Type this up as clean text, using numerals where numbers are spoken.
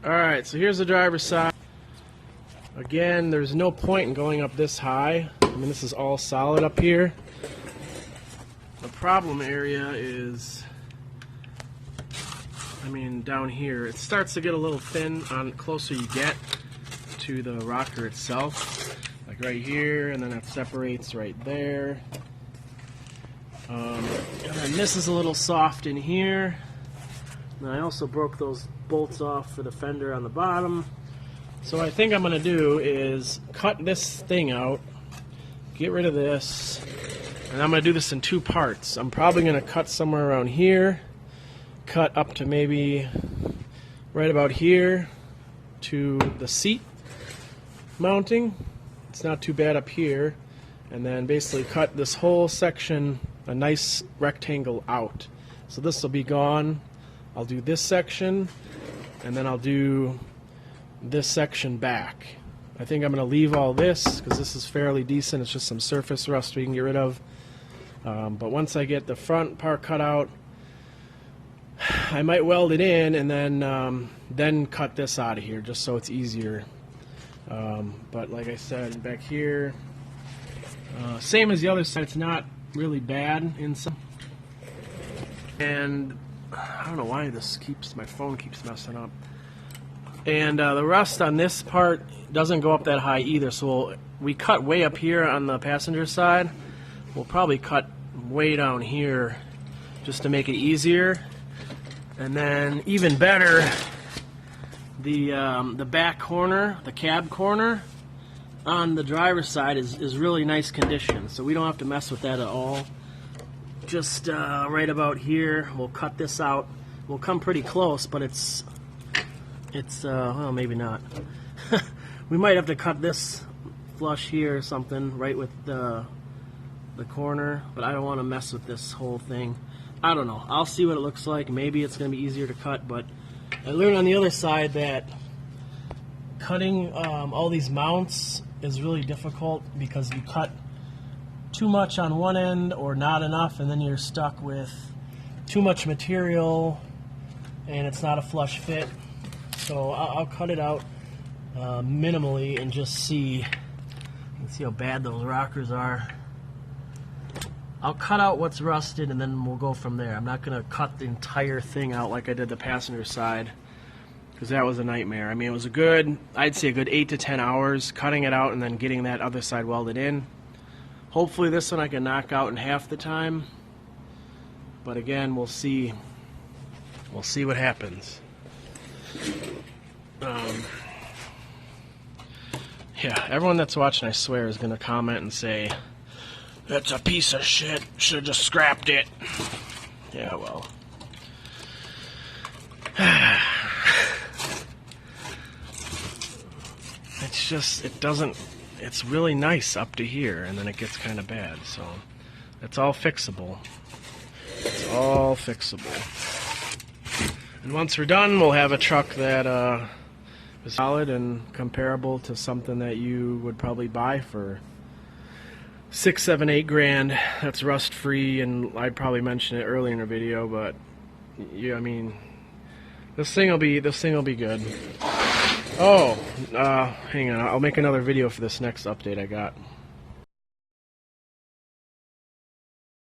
Alright, so here's the driver's side. Again, there's no point in going up this high. I mean, this is all solid up here. The problem area is, I mean, down here. It starts to get a little thin on closer you get to the rocker itself. Like right here, and then it separates right there. And then this is a little soft in here. And I also broke those bolts off for the fender on the bottom. So what I think I'm going to do is cut this thing out, get rid of this, and I'm going to do this in two parts. I'm probably going to cut somewhere around here, cut up to maybe right about here to the seat mounting. It's not too bad up here. And then basically cut this whole section, a nice rectangle out. So this will be gone. I'll do this section, and then I'll do this section back. I think I'm going to leave all this because this is fairly decent. It's just some surface rust we can get rid of. But once I get the front part cut out, I might weld it in and then cut this out of here just so it's easier. But like I said, back here, same as the other side, it's not really bad inside. And I don't know why my phone keeps messing up. And the rust on this part doesn't go up that high either, so we cut way up here on the passenger side. We'll probably cut way down here just to make it easier. And then even better, the back corner, the cab corner on the driver's side is really nice condition, so we don't have to mess with that at all. Just right about here, we'll cut this out. We'll come pretty close, but it's well, maybe not. We might have to cut this flush here or something right with the corner, but I don't want to mess with this whole thing. I don't know. I'll see what it looks like. Maybe it's going to be easier to cut, but I learned on the other side that cutting all these mounts is really difficult because you cut too much on one end or not enough, and then you're stuck with too much material and it's not a flush fit. So I'll cut it out minimally and just see. You can see how bad those rockers are. I'll cut out what's rusted and then we'll go from there. I'm not going to cut the entire thing out like I did the passenger side, because that was a nightmare. I mean, it was I'd say a good 8 to 10 hours cutting it out and then getting that other side welded in. Hopefully this one I can knock out in half the time, but again, we'll see. We'll see what happens. Yeah, everyone that's watching, I swear, is going to comment and say, "That's a piece of shit, should have just scrapped it." Yeah, well. It's just, it's really nice up to here, and then it gets kind of bad, so it's all fixable. It's all fixable. And once we're done, we'll have a truck that is solid and comparable to something that you would probably buy for 6, 7, 8 grand. That's rust free, and I'd probably mention it earlier in the video, but yeah, I mean, this thing will be good. Oh, hang on, I'll make another video for this next update I got.